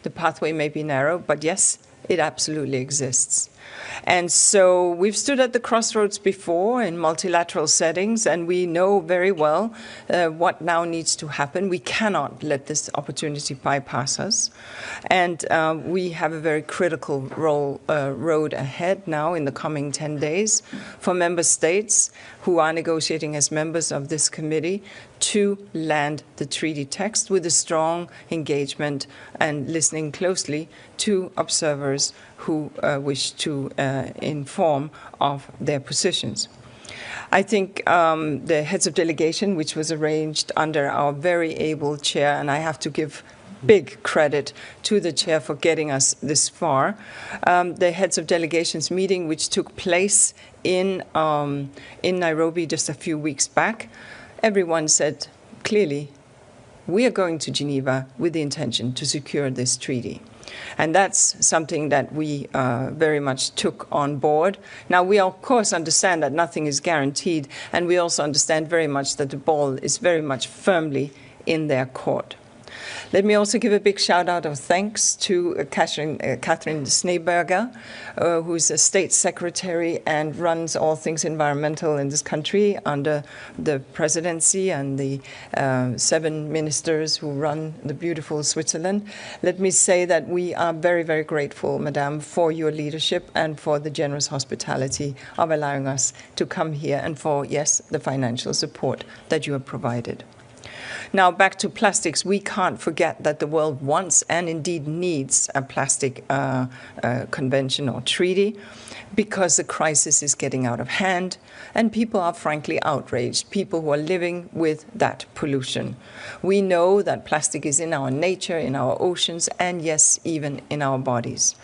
The pathway may be narrow, but yes, it absolutely exists. And so we've stood at the crossroads before in multilateral settings, and we know very well what now needs to happen. We cannot let this opportunity bypass us. And we have a very critical road ahead now in the coming 10 days for member states who are negotiating as members of this committee to land the treaty text with a strong engagement and listening closely to observers who wish to inform of their positions. I think the heads of delegation, which was arranged under our very able chair, and I have to give big credit to the chair for getting us this far. The heads of delegations meeting, which took place in Nairobi just a few weeks back, everyone said clearly, we are going to Geneva with the intention to secure this treaty. And that's something that we very much took on board. Now, we of course understand that nothing is guaranteed, and we also understand very much that the ball is very much firmly in their court. Let me also give a big shout out of thanks to Catherine Schneeberger, who's a state secretary and runs all things environmental in this country under the presidency and the 7 ministers who run the beautiful Switzerland. Let me say that we are very, very grateful, Madame, for your leadership and for the generous hospitality of allowing us to come here, and for, yes, the financial support that you have provided. Now, back to plastics, we can't forget that the world wants and indeed needs a plastic convention or treaty, because the crisis is getting out of hand and people are frankly outraged, people who are living with that pollution. We know that plastic is in our nature, in our oceans, and yes, even in our bodies.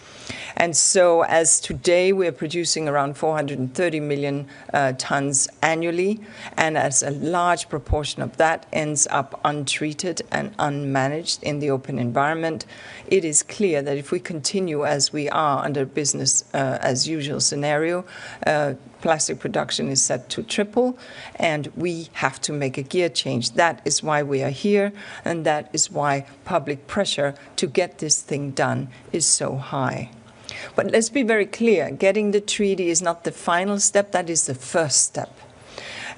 And so as today we're producing around 430 million tons annually, and as a large proportion of that ends up untreated and unmanaged in the open environment, it is clear that if we continue as we are under business as usual scenario, plastic production is set to triple, and we have to make a gear change. That is why we are here, and that is why public pressure to get this thing done is so high. But let's be very clear, getting the treaty is not the final step, that is the first step.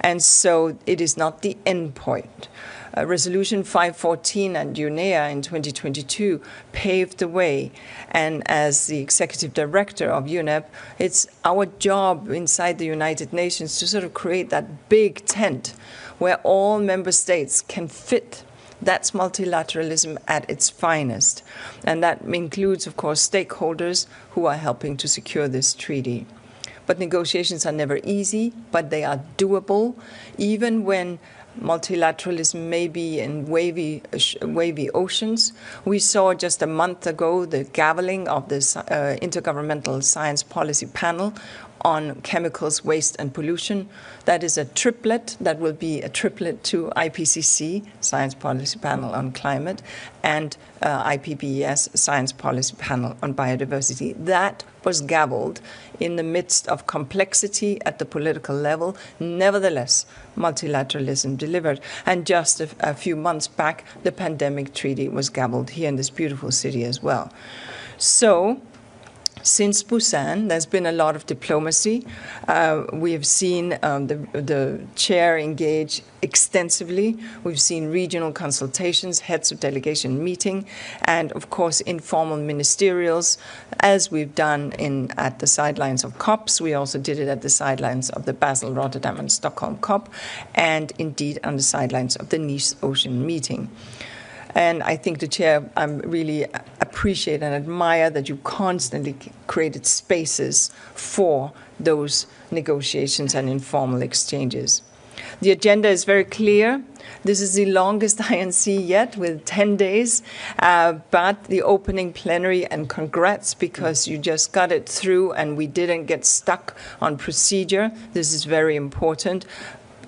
And so it is not the end point. Resolution 514 at UNEA in 2022 paved the way. And as the executive director of UNEP, it's our job inside the United Nations to sort of create that big tent where all member states can fit. That's multilateralism at its finest. And that includes, of course, stakeholders who are helping to secure this treaty. But negotiations are never easy, but they are doable, even when multilateralism may be in wavy oceans. We saw just a month ago the gaveling of this Intergovernmental Science Policy Panel on chemicals, waste, and pollution. That is a triplet. That will be a triplet to IPCC, Science Policy Panel on Climate, and IPBES, Science Policy Panel on Biodiversity. That was gavelled in the midst of complexity at the political level. Nevertheless, multilateralism delivered. And just a few months back, the pandemic treaty was gavelled here in this beautiful city as well. So, since Busan, there's been a lot of diplomacy. We have seen the chair engage extensively. We've seen regional consultations, heads of delegation meeting, and of course informal ministerials, as we've done at the sidelines of COPs. We also did it at the sidelines of the Basel, Rotterdam, and Stockholm COP, and indeed on the sidelines of the Nice Ocean meeting. And I think the chair, I really appreciate and admire that you constantly created spaces for those negotiations and informal exchanges. The agenda is very clear. This is the longest INC yet, with 10 days, but the opening plenary, and congrats, because you just got it through and we didn't get stuck on procedure. This is very important.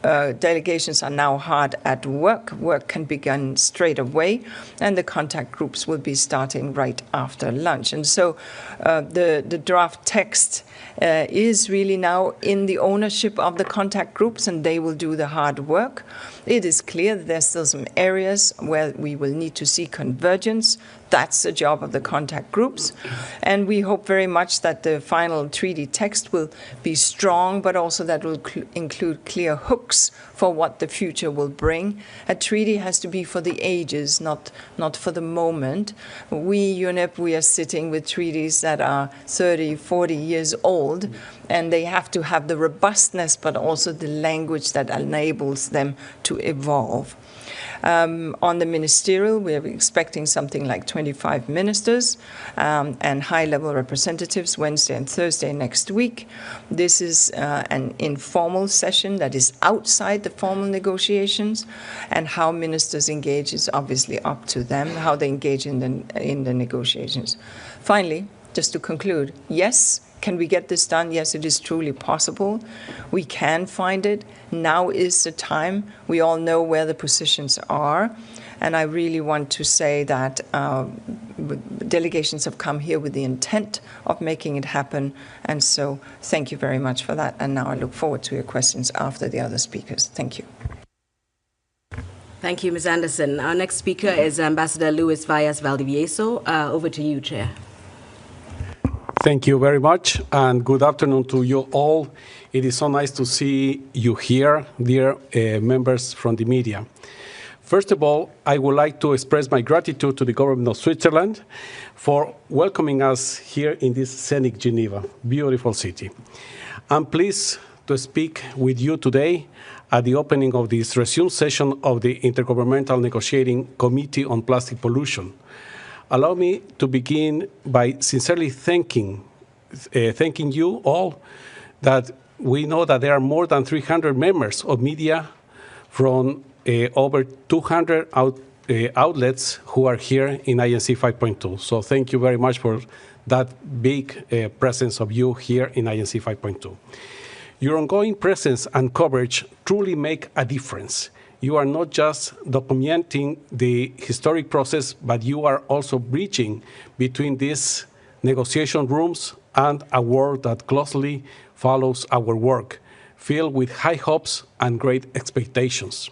Delegations are now hard at work. Work can begin straight away, and the contact groups will be starting right after lunch. And so the draft text is really now in the ownership of the contact groups, and they will do the hard work. It is clear that there's still some areas where we will need to see convergence That's the job of the contact groups. And we hope very much that the final treaty text will be strong, but also that will include clear hooks for what the future will bring. A treaty has to be for the ages, not for the moment. We, UNEP, we are sitting with treaties that are 30, 40 years old, and they have to have the robustness, but also the language that enables them to evolve. On the ministerial, we are expecting something like 25 ministers and high-level representatives Wednesday and Thursday next week. This is an informal session that is outside the formal negotiations, and how ministers engage is obviously up to them, how they engage in the negotiations. Finally, just to conclude, yes, can we get this done? Yes, it is truly possible. We can find it. Now is the time. We all know where the positions are. And I really want to say that delegations have come here with the intent of making it happen. And so thank you very much for that. And now I look forward to your questions after the other speakers. Thank you. Thank you, Ms. Andersen. Our next speaker is Ambassador Luis Vallas Valdivieso. Over to you, Chair. Thank you very much, and good afternoon to you all. It is so nice to see you here, dear members from the media. First of all, I would like to express my gratitude to the government of Switzerland for welcoming us here in this scenic Geneva, beautiful city. I'm pleased to speak with you today at the opening of this resumed session of the Intergovernmental Negotiating Committee on Plastic Pollution. Allow me to begin by sincerely thanking you all, that we know that there are more than 300 members of media from over 200 outlets who are here in INC 5.2. So thank you very much for that big presence of you here in INC 5.2. Your ongoing presence and coverage truly make a difference. You are not just documenting the historic process, but you are also bridging between these negotiation rooms and a world that closely follows our work, filled with high hopes and great expectations.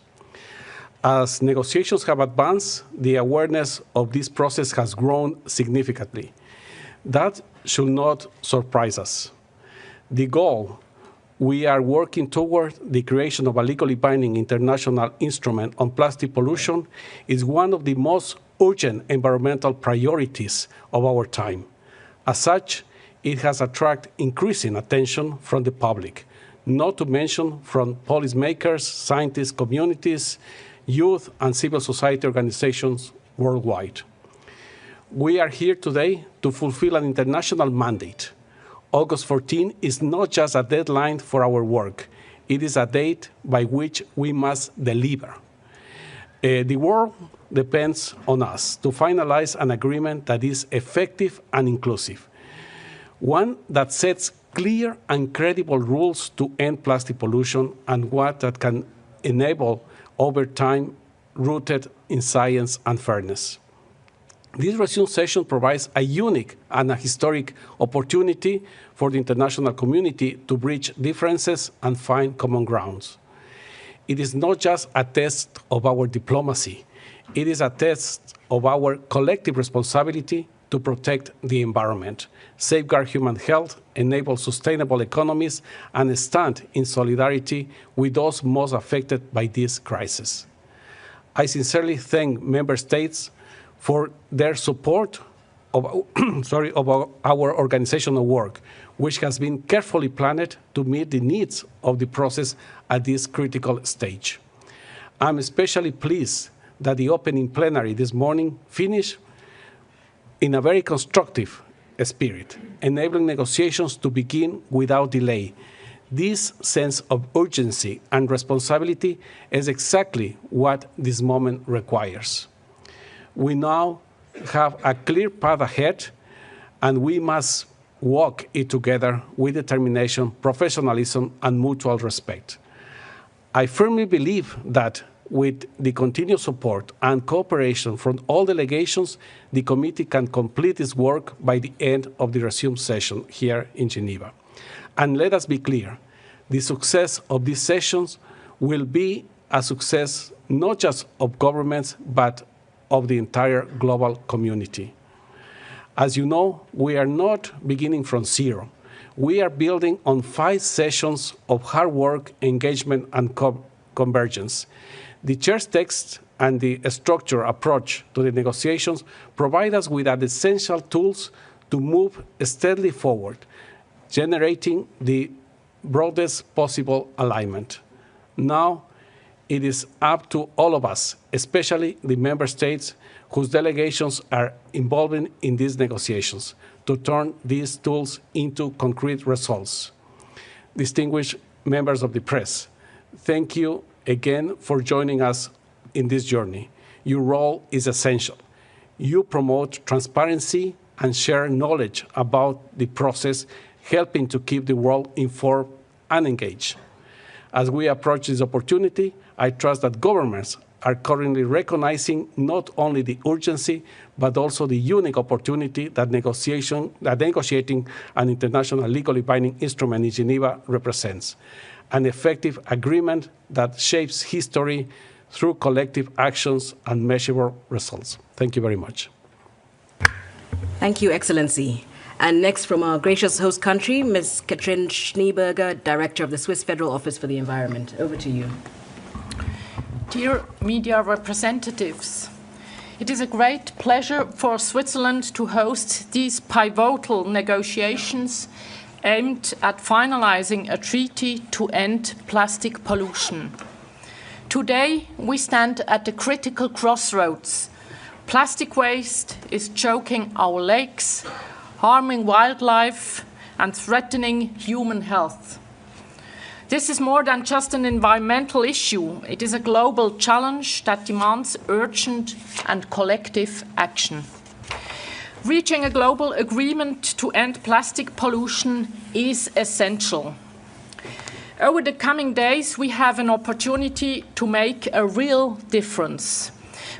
As negotiations have advanced, the awareness of this process has grown significantly. That should not surprise us. The goal we are working toward, the creation of a legally binding international instrument on plastic pollution, is one of the most urgent environmental priorities of our time. As such, it has attracted increasing attention from the public, not to mention from policymakers, scientists, communities, youth, and civil society organizations worldwide. We are here today to fulfill an international mandate. August 14 is not just a deadline for our work. It is a date by which we must deliver. The world depends on us to finalize an agreement that is effective and inclusive, one that sets clear and credible rules to end plastic pollution, and one that can enable over time rooted in science and fairness. This resumed session provides a unique and a historic opportunity for the international community to bridge differences and find common grounds. It is not just a test of our diplomacy. It is a test of our collective responsibility to protect the environment, safeguard human health, enable sustainable economies, and stand in solidarity with those most affected by this crisis. I sincerely thank member states for their support of, our organizational work, which has been carefully planned to meet the needs of the process at this critical stage. I'm especially pleased that the opening plenary this morning finished in a very constructive spirit, enabling negotiations to begin without delay. This sense of urgency and responsibility is exactly what this moment requires. We now have a clear path ahead, and we must walk it together with determination, professionalism, and mutual respect. I firmly believe that with the continued support and cooperation from all delegations, the committee can complete its work by the end of the resumed session here in Geneva. And let us be clear, the success of these sessions will be a success not just of governments, but of the entire global community. As you know, we are not beginning from zero. We are building on 5 sessions of hard work, engagement, and convergence. The chair's text and the structured approach to the negotiations provide us with the essential tools to move steadily forward, generating the broadest possible alignment. Now, it is up to all of us, especially the member states whose delegations are involved in these negotiations, to turn these tools into concrete results. Distinguished members of the press, thank you again for joining us in this journey. Your role is essential. You promote transparency and share knowledge about the process, helping to keep the world informed and engaged. As we approach this opportunity, I trust that governments are currently recognizing not only the urgency, but also the unique opportunity that negotiating an international legally binding instrument in Geneva represents, an effective agreement that shapes history through collective actions and measurable results. Thank you very much. Thank you, Excellency. And next, from our gracious host country, Ms. Katrin Schneeberger, Director of the Swiss Federal Office for the Environment. Over to you. Dear media representatives, it is a great pleasure for Switzerland to host these pivotal negotiations aimed at finalizing a treaty to end plastic pollution. Today, we stand at a critical crossroads. Plastic waste is choking our lakes, harming wildlife, and threatening human health. This is more than just an environmental issue. It is a global challenge that demands urgent and collective action. Reaching a global agreement to end plastic pollution is essential. Over the coming days, we have an opportunity to make a real difference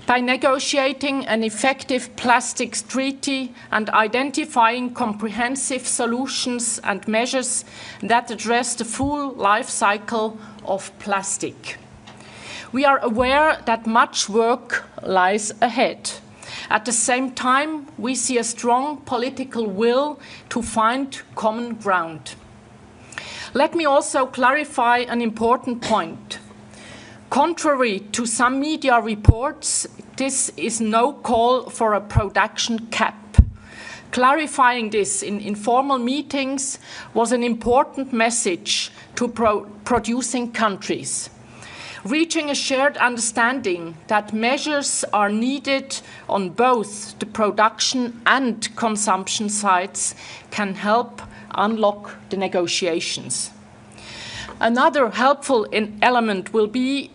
by negotiating an effective plastics treaty and identifying comprehensive solutions and measures that address the full life cycle of plastic. We are aware that much work lies ahead. At the same time, we see a strong political will to find common ground. Let me also clarify an important point. Contrary to some media reports, this is no call for a production cap. Clarifying this in informal meetings was an important message to producing countries. Reaching a shared understanding that measures are needed on both the production and consumption sides can help unlock the negotiations. Another helpful element will be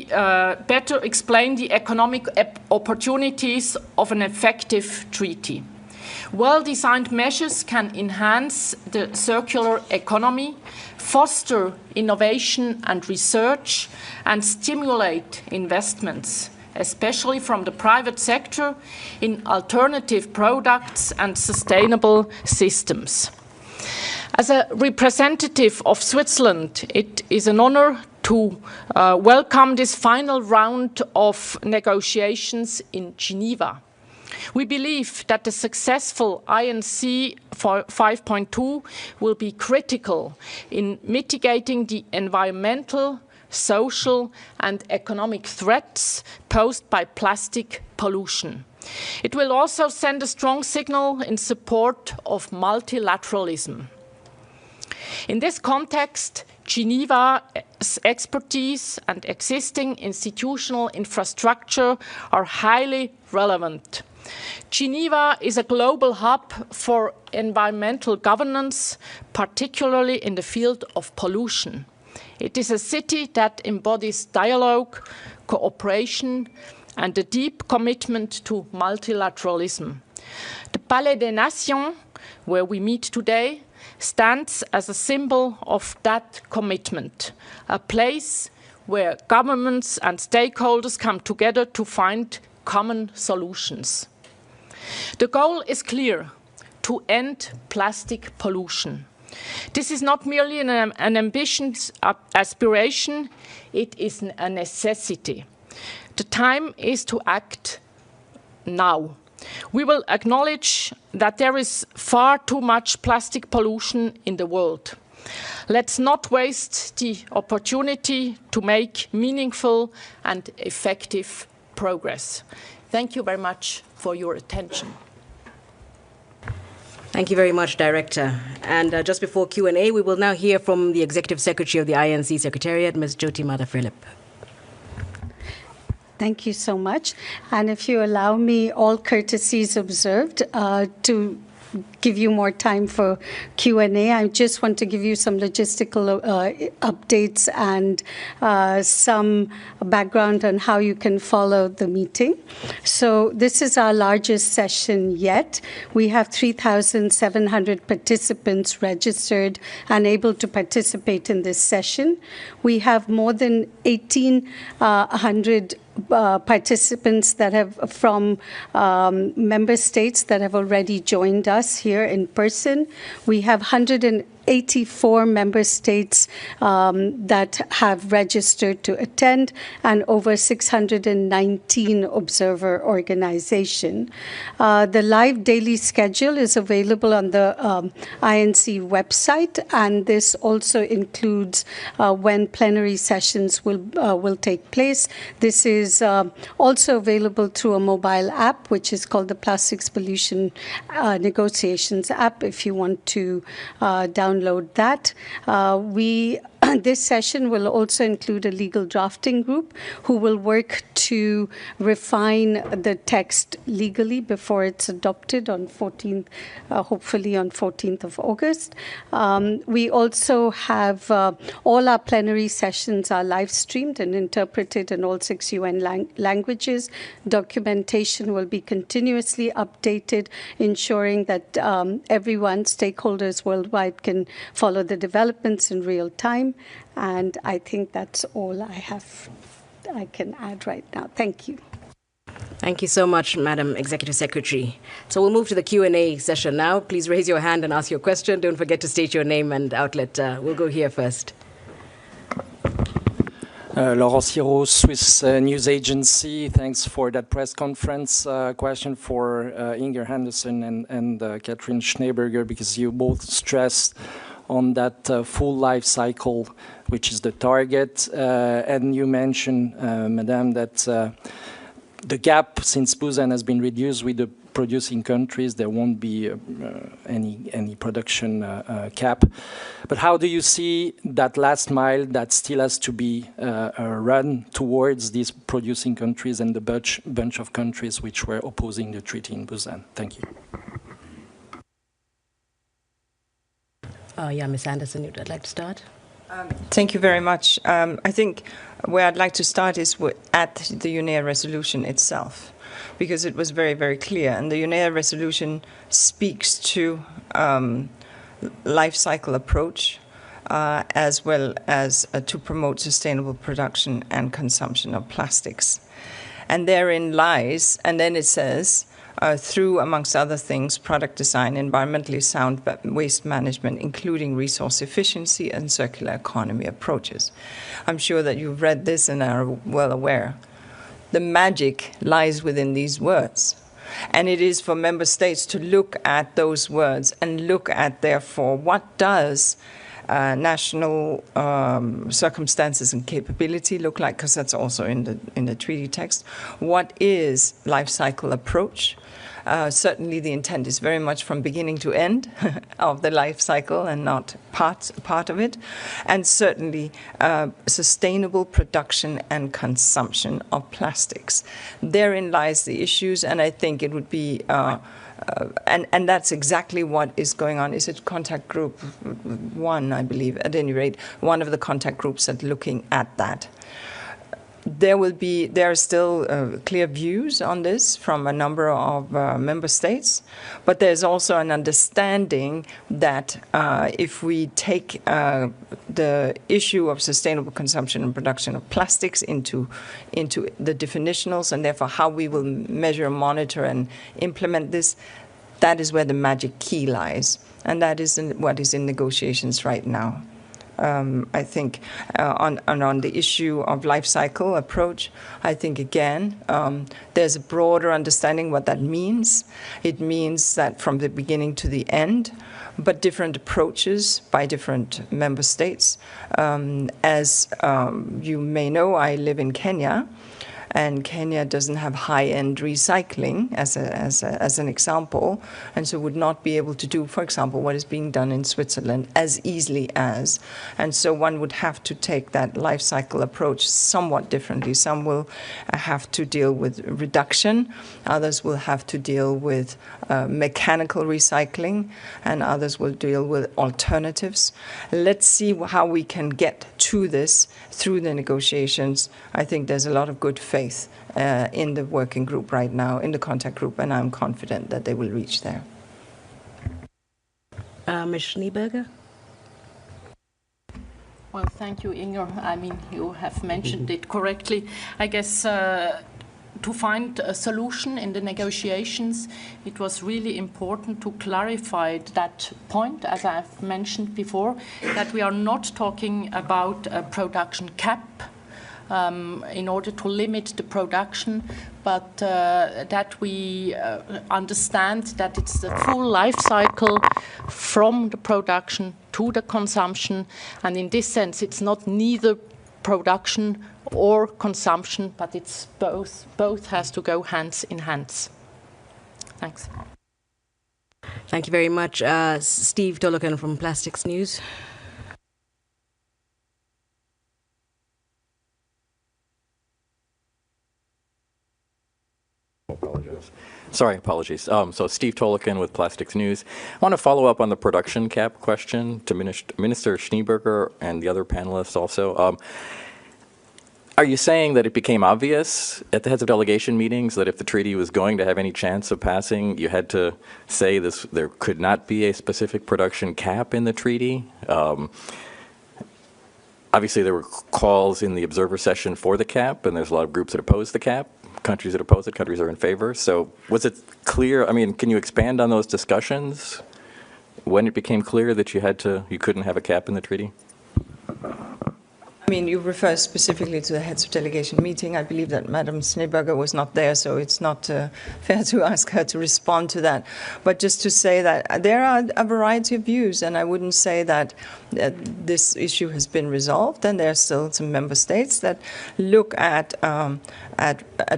better explain the economic opportunities of an effective treaty. Well-designed measures can enhance the circular economy, foster innovation and research, and stimulate investments, especially from the private sector, in alternative products and sustainable systems. As a representative of Switzerland, it is an honor to welcome this final round of negotiations in Geneva. We believe that the successful INC 5.2 will be critical in mitigating the environmental, social, and economic threats posed by plastic pollution. It will also send a strong signal in support of multilateralism. In this context, Geneva's expertise and existing institutional infrastructure are highly relevant. Geneva is a global hub for environmental governance, particularly in the field of pollution. It is a city that embodies dialogue, cooperation, and a deep commitment to multilateralism. The Palais des Nations, where we meet today, stands as a symbol of that commitment, a place where governments and stakeholders come together to find common solutions. The goal is clear: to end plastic pollution. This is not merely an ambitious aspiration, it is a necessity. The The time is to act now. We will acknowledge that there is far too much plastic pollution in the world. Let's not waste the opportunity to make meaningful and effective progress. Thank you very much for your attention. Thank you very much, Director. And just before Q&A, we will now hear from the Executive Secretary of the INC Secretariat, Ms. Jyoti Philip. Thank you so much. And if you allow me, all courtesies observed, to give you more time for Q&A. I just want to give you some logistical updates and some background on how you can follow the meeting. So this is our largest session yet. We have 3,700 participants registered and able to participate in this session. We have more than 1,800 participants that have from member states that have already joined us here in person. We have 184 member states that have registered to attend, and over 619 observer organizations. The live daily schedule is available on the INC website, and this also includes when plenary sessions will take place. This is also available through a mobile app, which is called the Plastics Pollution Negotiations app, if you want to download that. This session will also include a legal drafting group who will work to refine the text legally before it's adopted on 14th, hopefully on 14th of August. We also have all our plenary sessions are live streamed and interpreted in all 6 UN languages. Documentation will be continuously updated, ensuring that everyone, stakeholders worldwide, can follow the developments in real time. And I think that's all I can add right now. Thank you. Thank you so much, Madam Executive Secretary. So we'll move to the Q&A session now. Please raise your hand and ask your question. Don't forget to state your name and outlet. We'll go here first. Laurent Siro, Swiss News Agency. Thanks for that press conference. Question for Inger Andersen and Katrin Schneeberger, because you both stressed on that full life cycle, which is the target. And you mentioned, Madame, that the gap, since Busan has been reduced with the producing countries, there won't be any production cap. But how do you see that last mile that still has to be run towards these producing countries and the bunch of countries which were opposing the treaty in Busan? Thank you. Yeah, Ms. Andersen, you'd like to start? Thank you very much. I think where I'd like to start is at the UNEA resolution itself, because it was very, very clear. And the UNEA resolution speaks to life cycle approach as well as to promote sustainable production and consumption of plastics. And therein lies, and then it says, through, amongst other things, product design, environmentally sound waste management, including resource efficiency and circular economy approaches. I'm sure that you've read this and are well aware. The magic lies within these words. And it is for member states to look at those words and look at, therefore, what does national circumstances and capability look like, because that's also in the treaty text. What is life cycle approach? Certainly the intent is very much from beginning to end of the life cycle and not part of it. And certainly sustainable production and consumption of plastics. Therein lies the issues, and I think it would be and that's exactly what is going on. Is it contact group 1, I believe, at any rate, one of the contact groups that looking at that. There are still clear views on this from a number of member states, but there's also an understanding that if we take the issue of sustainable consumption and production of plastics into the definitionals, and therefore how we will measure, monitor, and implement this, that is where the magic key lies, and that is what is in negotiations right now. I think on the issue of life cycle approach, I think again there's a broader understanding what that means. It means that from the beginning to the end, but different approaches by different member states. As you may know, I live in Kenya, and Kenya doesn't have high-end recycling as an example, and so would not be able to do, for example, what is being done in Switzerland as easily as. And so one would have to take that life cycle approach somewhat differently. Some will have to deal with reduction, others will have to deal with mechanical recycling, and others will deal with alternatives. Let's see how we can get to this through the negotiations. I think there's a lot of good faith in the working group right now, in the contact group, and I'm confident that they will reach there. Ms. Schneeberger? Well, thank you, Inger. I mean, you have mentioned it correctly. I guess to find a solution in the negotiations, it was really important to clarify that point, as I've mentioned before, that we are not talking about a production cap in order to limit the production, but that we understand that it's the full life cycle from the production to the consumption, and in this sense it's not neither production or consumption, but it's both. Both has to go hands in hands. Thanks. Thank you very much. Steve Tolokan from Plastics News. Sorry, apologies. So Steve Tolokan with Plastics News. I want to follow up on the production cap question to Minister Schneeberger and the other panelists also. Are you saying that it became obvious at the heads of delegation meetings that if the treaty was going to have any chance of passing, you had to say there could not be a specific production cap in the treaty? Obviously, there were calls in the observer session for the cap, and there's a lot of groups that oppose the cap. Countries that oppose it, countries are in favor. So was it clear? I mean, can you expand on those discussions when it became clear that you couldn't have a cap in the treaty? I mean, you refer specifically to the heads of delegation meeting. I believe that Madam Schneeberger was not there, so it's not fair to ask her to respond to that. But just to say that there are a variety of views, and I wouldn't say that this issue has been resolved, and there are still some member states that look at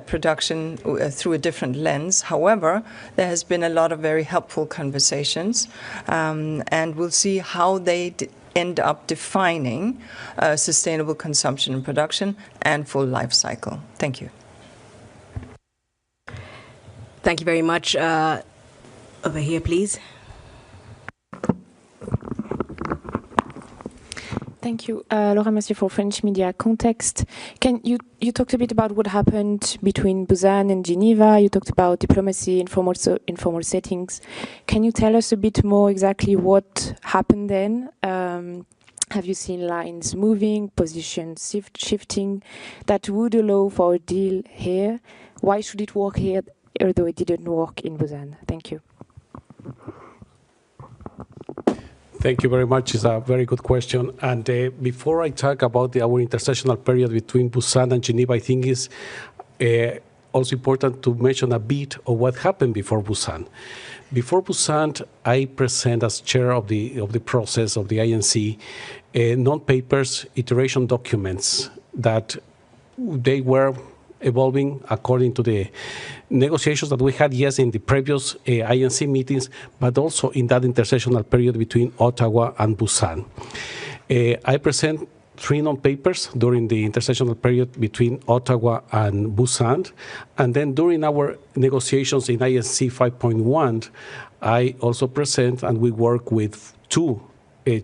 production through a different lens. However, there has been a lot of very helpful conversations, and we'll see how they end up defining sustainable consumption and production and full life cycle. Thank you. Thank you very much. Over here, please. Thank you. Laura Massieu for French Media Context. You talked a bit about what happened between Busan and Geneva. You talked about diplomacy, informal settings. Can you tell us a bit more exactly what happened then? Have you seen lines moving, positions shifting that would allow for a deal here? Why should it work here, although it didn't work in Busan? Thank you. Thank you very much. It's a very good question. And before I talk about our intersessional period between Busan and Geneva, I think it's also important to mention a bit of what happened before Busan. Before Busan, I present as chair of the process of the INC non-papers iteration documents that they were evolving according to the negotiations that we had, yes, in the previous INC meetings, but also in that intersessional period between Ottawa and Busan. I present 3 non-papers during the intersessional period between Ottawa and Busan, and then during our negotiations in INC 5.1, I also present and we work with 2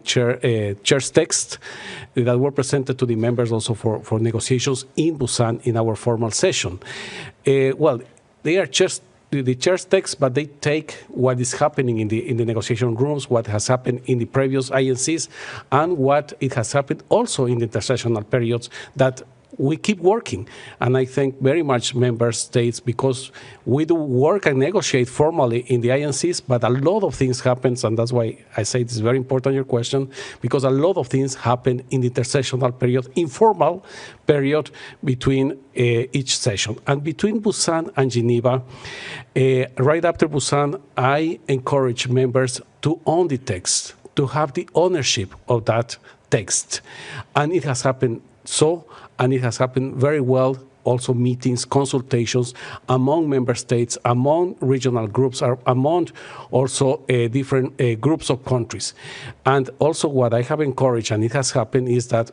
chair's texts that were presented to the members also for negotiations in Busan in our formal session. Well, they are just the chair's text, but they take what is happening in the negotiation rooms, what has happened in the previous INCs, and what it has happened also in the intersessional periods that we keep working. And I thank very much member states, because we do work and negotiate formally in the INCs, but a lot of things happen, and that's why I say it's very important, your question, because a lot of things happen in the intersessional period, informal period between each session. And between Busan and Geneva, right after Busan, I encourage members to own the text, to have the ownership of that text. And it has happened and it has happened very well, also meetings, consultations among member states, among regional groups, among also different groups of countries. And also what I have encouraged, and it has happened, is that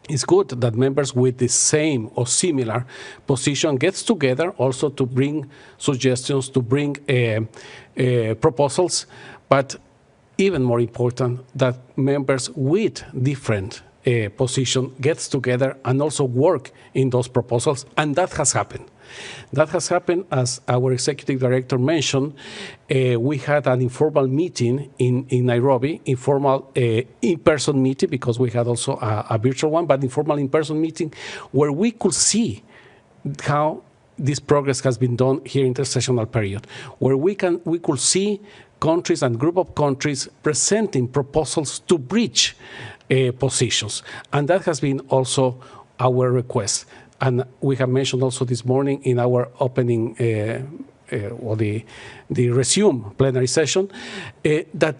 it's good that members with the same or similar position gets together also to bring suggestions, to bring proposals, but even more important, that members with different position gets together and also work in those proposals, and that has happened. That has happened, as our executive director mentioned. We had an informal meeting in Nairobi, informal in-person meeting, because we had also a virtual one, but informal in-person meeting, where we could see how this progress has been done here in the sessional period, where we could see countries and group of countries presenting proposals to bridge positions. And that has been also our request. And we have mentioned also this morning in our opening, or the resume plenary session, that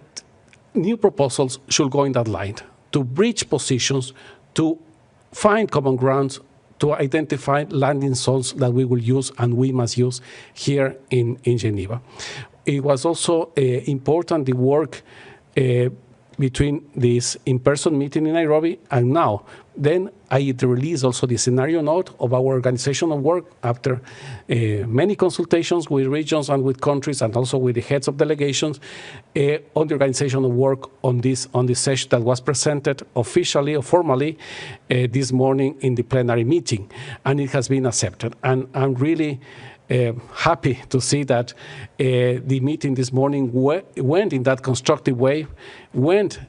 new proposals should go in that line, to bridge positions, to find common grounds, to identify landing zones that we will use and we must use here in Geneva. It was also important, the work between this in-person meeting in Nairobi and now. Then I released also the scenario note of our organizational work after many consultations with regions and with countries, and also with the heads of delegations on the organizational work on this session that was presented officially or formally this morning in the plenary meeting, and it has been accepted. And I'm really happy to see that the meeting this morning went in that constructive way, went,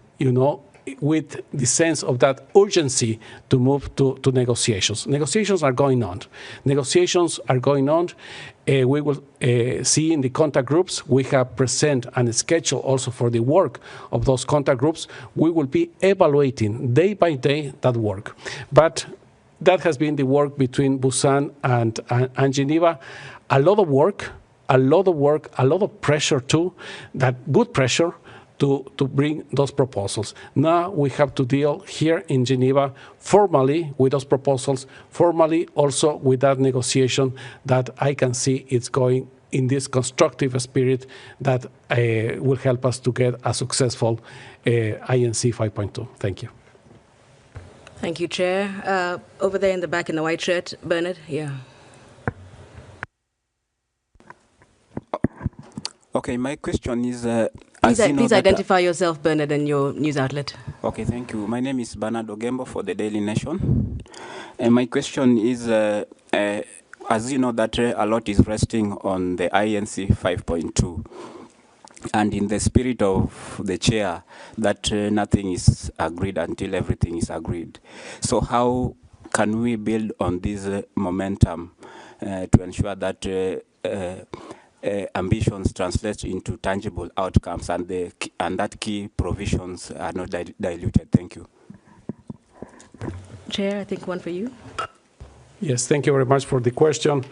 with the sense of that urgency to move to negotiations. Negotiations are going on. Negotiations are going on. We will see in the contact groups, we have present and schedule also for the work of those contact groups. We will be evaluating day by day that work. But that has been the work between Busan and Geneva. A lot of work, a lot of pressure too, that good pressure to bring those proposals. Now we have to deal here in Geneva formally with those proposals, formally also with that negotiation that I can see it's going in this constructive spirit that will help us to get a successful INC 5.2. Thank you. Thank you, Chair. Over there in the back in the white shirt, Bernard, yeah. Okay, my question is... Please identify yourself, Bernard, and your news outlet. Okay, thank you. My name is Bernard Ogembo for the Daily Nation. And my question is, as you know, that a lot is resting on the INC 5.2. And in the spirit of the chair, that nothing is agreed until everything is agreed. So how can we build on this momentum to ensure that ambitions translate into tangible outcomes and that key provisions are not diluted? Thank you. Chair, I think one for you. Yes, thank you very much for the question.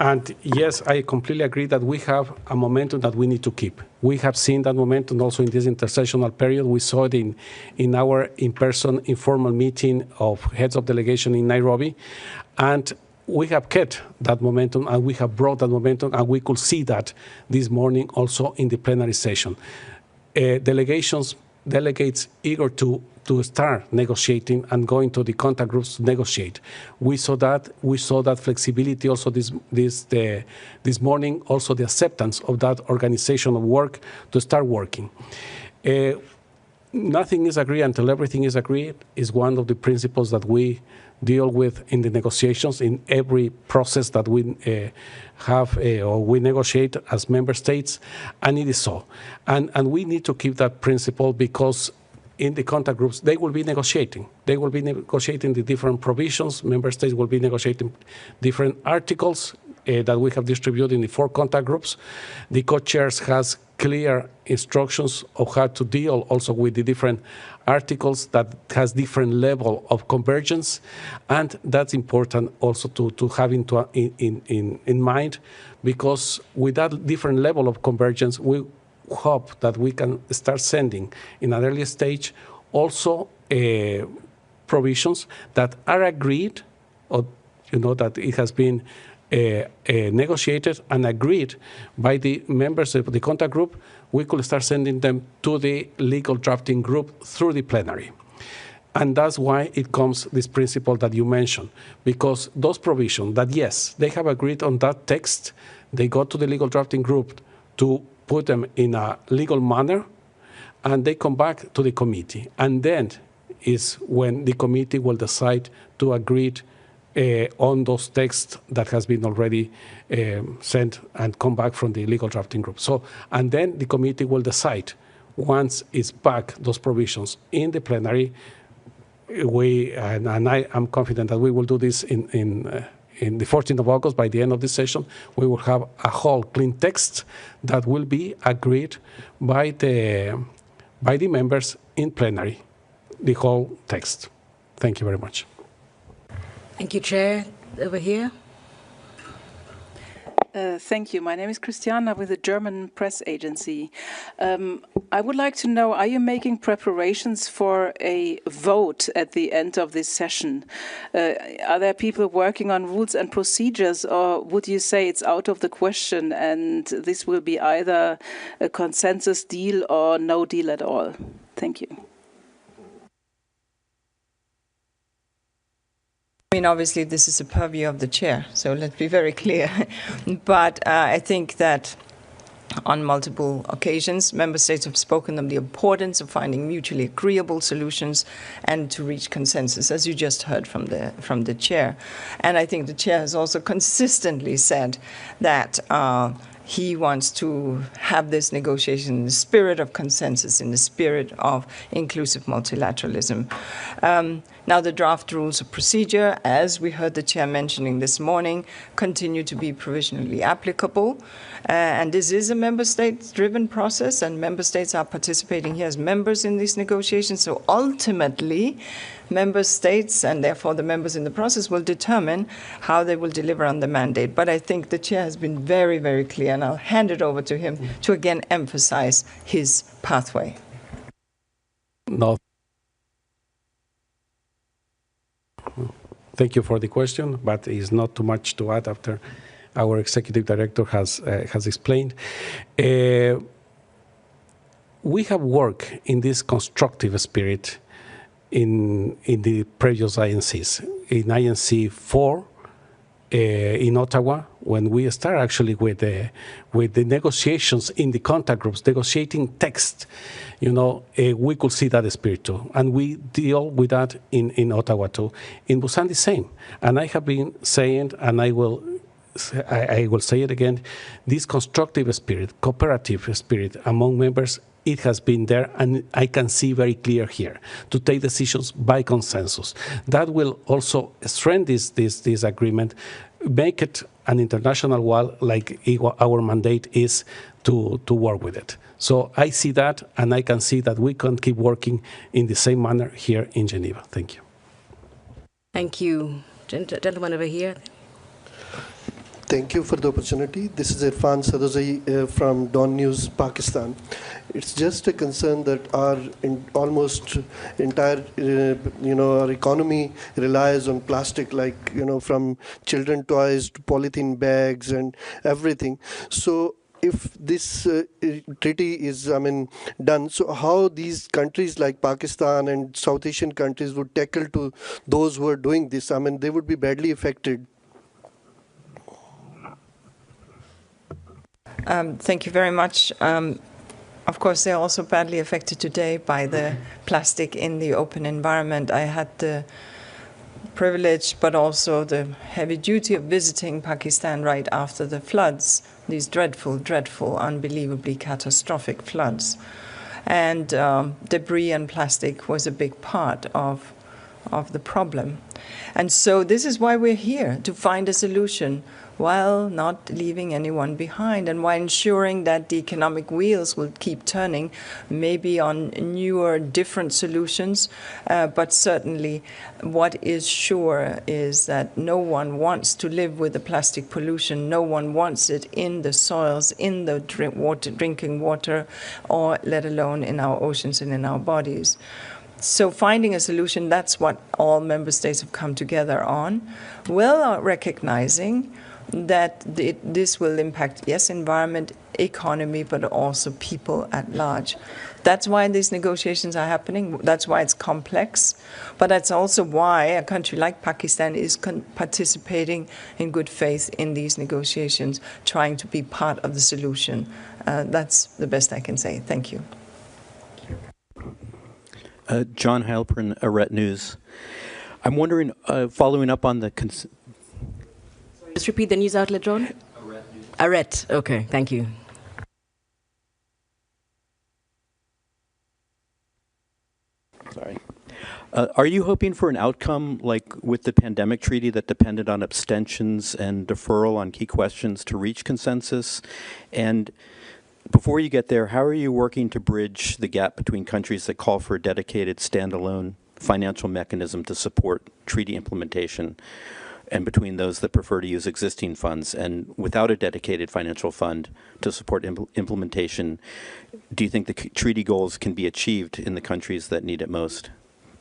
And yes, I completely agree that we have a momentum that we need to keep. We have seen that momentum also in this intersessional period. We saw it in our in-person informal meeting of heads of delegation in Nairobi. And we have kept that momentum, and we have brought that momentum, and we could see that this morning also in the plenary session. Delegates eager to start negotiating and going to the contact groups to negotiate. We saw that flexibility also this morning, also the acceptance of that organizational work to start working. Nothing is agreed until everything is agreed is one of the principles that we deal with in the negotiations in every process that we have or we negotiate as member states, and it is so. And we need to keep that principle, because in the contact groups, they will be negotiating. They will be negotiating the different provisions. Member states will be negotiating different articles that we have distributed in the 4 contact groups. The co-chairs has clear instructions of how to deal also with the different articles that has different level of convergence, and that's important also to have in mind, because with that different level of convergence, we hope that we can start sending in an early stage also provisions that are agreed, or that it has been negotiated and agreed by the members of the contact group. We could start sending them to the legal drafting group through the plenary. And that's why it comes this principle that you mentioned, because those provisions that, yes, they have agreed on that text, they go to the legal drafting group to put them in a legal manner, and they come back to the committee. And then is when the committee will decide to agree on those texts that has been already sent and come back from the legal drafting group. So, and then the committee will decide, once it's back those provisions in the plenary, and I am confident that we will do this in the 14th of August. By the end of this session, we will have a whole clean text that will be agreed by the members in plenary, the whole text. Thank you very much. Thank you, Chair. Over here. Thank you. My name is Christiana with the German press agency. I would like to know, are you making preparations for a vote at the end of this session? Are there people working on rules and procedures, or would you say it's out of the question and this will be either a consensus deal or no deal at all? Thank you. I mean, obviously, this is a purview of the chair, so let's be very clear. But I think that on multiple occasions, member states have spoken of the importance of finding mutually agreeable solutions and to reach consensus, as you just heard from the chair. And I think the chair has also consistently said that he wants to have this negotiation in the spirit of consensus, in the spirit of inclusive multilateralism. Now, the draft rules of procedure, as we heard the chair mentioning this morning, continue to be provisionally applicable. And this is a member state-driven process, and member states are participating here as members in these negotiations. So ultimately, member states, and therefore the members in the process, will determine how they will deliver on the mandate. But I think the chair has been very, very clear, and I'll hand it over to him to again emphasize his pathway. No. Thank you for the question, but it's not too much to add after our executive director has explained. We have worked in this constructive spirit in the previous INCs. In INC 4 in Ottawa, when we start actually with the negotiations in the contact groups, negotiating text, we could see that spirit too, and we deal with that in Ottawa too. In Busan, the same. And I have been saying, and I will say it again, this constructive spirit, cooperative spirit among members, it has been there, and I can see very clear here to take decisions by consensus. That will also strengthen this agreement, make it an international one like our mandate is to work with it. So I see that, and I can see that we can keep working in the same manner here in Geneva. Thank you. Thank you. Gentleman over here. Thank you for the opportunity. This is Irfan Sadozai from Dawn News, Pakistan. It's just a concern that our almost entire, our economy relies on plastic, like, from children toys to polythene bags and everything. So if this treaty is, done, so how these countries like Pakistan and South Asian countries would tackle to those who are doing this? They would be badly affected. Thank you very much. Of course, they're also badly affected today by the plastic in the open environment. I had the privilege, but also the heavy duty of visiting Pakistan right after the floods, these dreadful, dreadful, unbelievably catastrophic floods. And debris and plastic was a big part of the problem. And so this is why we're here, to find a solution while not leaving anyone behind and while ensuring that the economic wheels will keep turning, maybe on newer, different solutions. But certainly what is sure is that no one wants to live with the plastic pollution. No one wants it in the soils, in the drinking water, or let alone in our oceans and in our bodies. So finding a solution, that's what all member states have come together on, while recognizing that this will impact, yes, environment, economy, but also people at large. That's why these negotiations are happening. That's why it's complex. But that's also why a country like Pakistan is participating in good faith in these negotiations, trying to be part of the solution. That's the best I can say. Thank you. John Heilpern, Arete News. I'm wondering, following up on the... Just repeat the news outlet, John. Arete. Okay, thank you. Sorry. Are you hoping for an outcome like with the pandemic treaty that depended on abstentions and deferral on key questions to reach consensus? And before you get there, how are you working to bridge the gap between countries that call for a dedicated standalone financial mechanism to support treaty implementation and between those that prefer to use existing funds? And without a dedicated financial fund to support implementation, do you think the treaty goals can be achieved in the countries that need it most?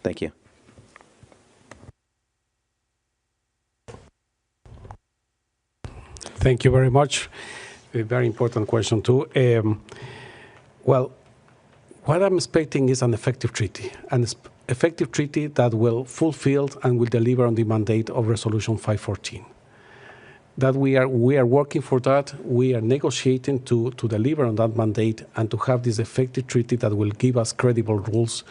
Thank you. Thank you very much. A very important question too. Well, what I'm expecting is an effective treaty, effective treaty that will fulfill and will deliver on the mandate of Resolution 514. That we are working for that. We are negotiating to deliver on that mandate and to have this effective treaty that will give us credible rules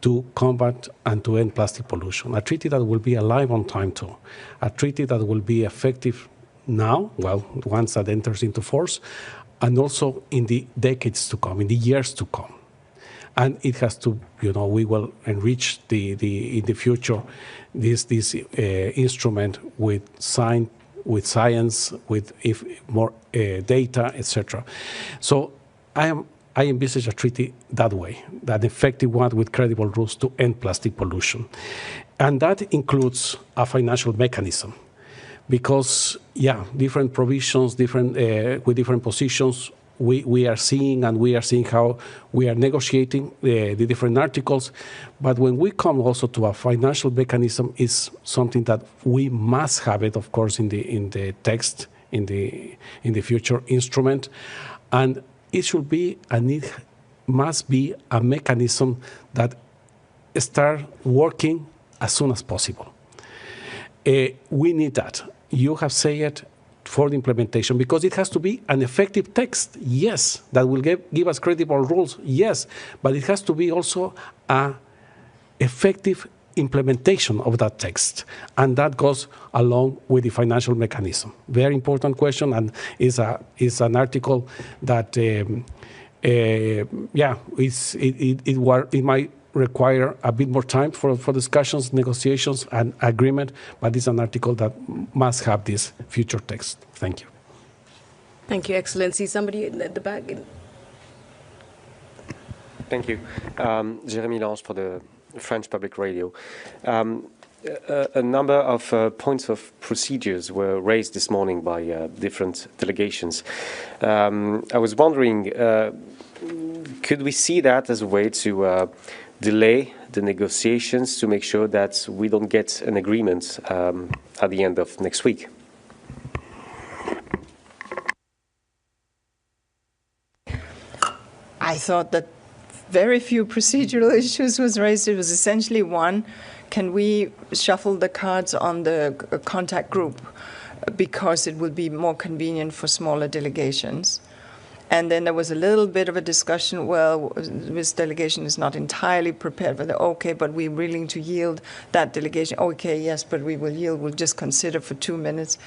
to combat and to end plastic pollution. A treaty that will be alive on time too. A treaty that will be effective now, well, once that enters into force, and also in the decades to come, in the years to come. And it has to, we will enrich in the future this instrument with science, with more data, etc. So I envisage a treaty that way, that effective one with credible rules to end plastic pollution. And that includes a financial mechanism. Because, different provisions, with different positions, we are seeing how we are negotiating the different articles. But when we come also to a financial mechanism, is something that we must have it, of course, in the text, in the future instrument, and it should be and it must be a mechanism that start working as soon as possible. We need that. You have said it for the implementation, because it has to be an effective text, yes, that will give us credible rules, yes, but it has to be also an effective implementation of that text, and that goes along with the financial mechanism. Very important question, and is an article that, it might require a bit more time for discussions, negotiations, and agreement, but it's an article that must have this future text. Thank you. Thank you, Excellency. Somebody at the back. Thank you. Jérémy Lange for the French Public Radio. A number of points of procedures were raised this morning by different delegations. I was wondering, could we see that as a way to delay the negotiations to make sure that we don't get an agreement at the end of next week? I thought that very few procedural issues was raised. It was essentially one, can we shuffle the cards on the contact group because it would be more convenient for smaller delegations? And then there was a little bit of a discussion, well, this delegation is not entirely prepared for that. Okay, but we're willing to yield that delegation. Okay, yes, but we will yield. We'll just consider for 2 minutes.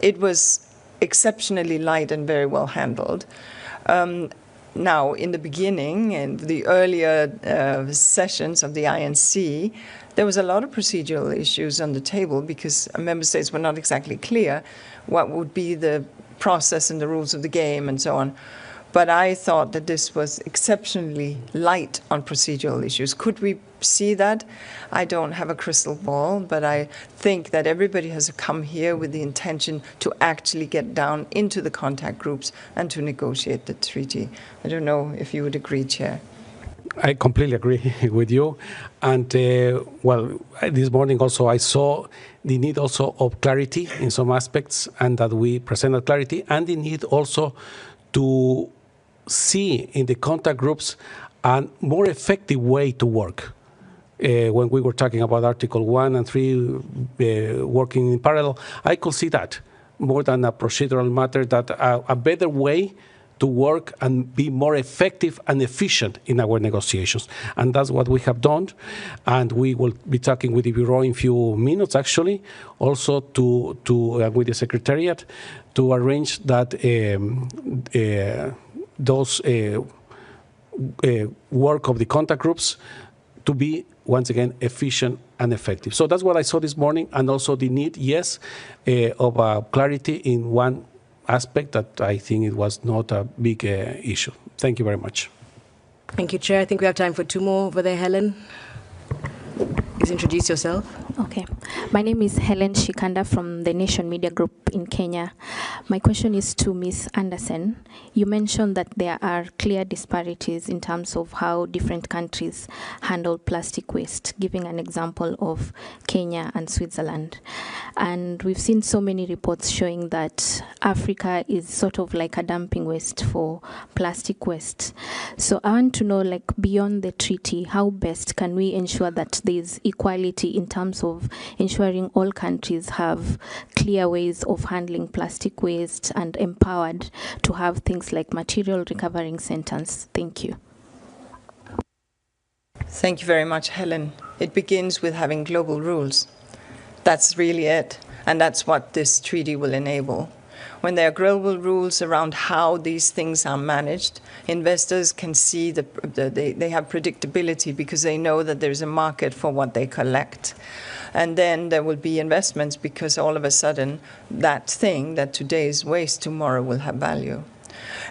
It was exceptionally light and very well handled. now, in the beginning, in the earlier sessions of the INC, there was a lot of procedural issues on the table because member states were not exactly clear what would be the process and the rules of the game and so on. But I thought that this was exceptionally light on procedural issues. Could we see that? I don't have a crystal ball, but I think that everybody has come here with the intention to actually get down into the contact groups and to negotiate the treaty. I don't know if you would agree, Chair. I completely agree with you. And, well, this morning also I saw the need also of clarity in some aspects, and that we presented clarity, and the need also to see in the contact groups a more effective way to work. When we were talking about Article 1 and 3 working in parallel, I could see that more than a procedural matter, that a better way to work and be more effective and efficient in our negotiations. And that's what we have done. And we will be talking with the Bureau in a few minutes, actually, also with the Secretariat to arrange that those work of the contact groups to be, once again, efficient and effective. So that's what I saw this morning, and also the need, yes, of clarity in one aspect that I think it was not a big issue. Thank you very much. Thank you, Chair. I think we have time for two more over there. Helen, please introduce yourself. Okay. My name is Helen Shikanda from the Nation Media Group in Kenya. My question is to Ms. Andersen. You mentioned that there are clear disparities in terms of how different countries handle plastic waste, giving an example of Kenya and Switzerland. And we've seen so many reports showing that Africa is sort of like a dumping waste for plastic waste. So I want to know, like, beyond the treaty, how best can we ensure that there's equality in terms of ensuring all countries have clear ways of handling plastic waste and empowered to have things like material recovering centers? Thank you. Thank you very much, Helen. It begins with having global rules. That's really it. And that's what this treaty will enable. When there are global rules around how these things are managed, investors can see they have predictability because they know that there's a market for what they collect. And then there will be investments because all of a sudden that thing that today is waste, tomorrow will have value.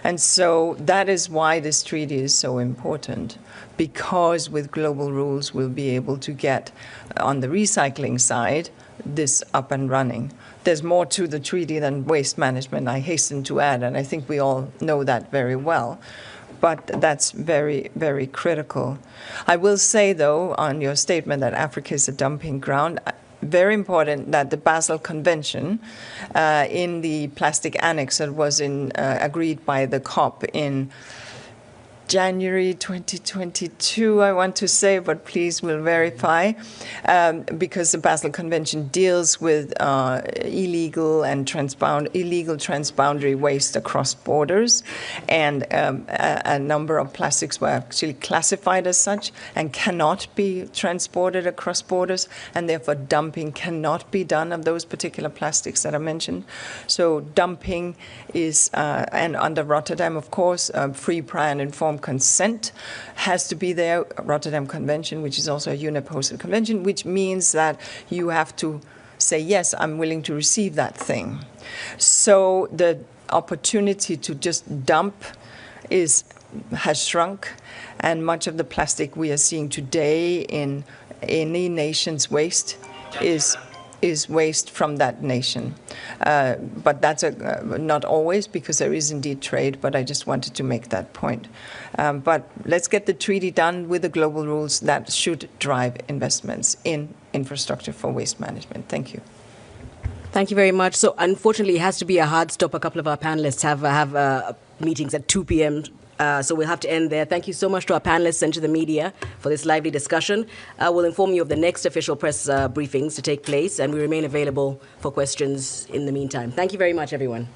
And so that is why this treaty is so important, because with global rules we'll be able to get, on the recycling side, this up and running. There's more to the treaty than waste management, I hasten to add, and I think we all know that very well. But that's very, very critical. I will say, though, on your statement that Africa is a dumping ground, very important that the Basel Convention in the plastic annex that was agreed by the COP in January 2022, I want to say, but please will verify, because the Basel Convention deals with illegal transboundary waste across borders, and a number of plastics were actually classified as such and cannot be transported across borders, and therefore dumping cannot be done of those particular plastics that are mentioned. So dumping is, and under Rotterdam, of course, free, prior and informed consent has to be there. Rotterdam Convention, which is also a unipostal convention, which means that you have to say, yes, I'm willing to receive that thing. So the opportunity to just dump has shrunk, and much of the plastic we are seeing today in any nation's waste is waste from that nation. But that's not always, because there is indeed trade, but I just wanted to make that point. But let's get the treaty done with the global rules that should drive investments in infrastructure for waste management. Thank you. Thank you very much. So unfortunately, it has to be a hard stop. A couple of our panelists have meetings at 2 p.m., so we'll have to end there. Thank you so much to our panelists and to the media for this lively discussion. We'll inform you of the next official press briefings to take place, and we remain available for questions in the meantime. Thank you very much, everyone.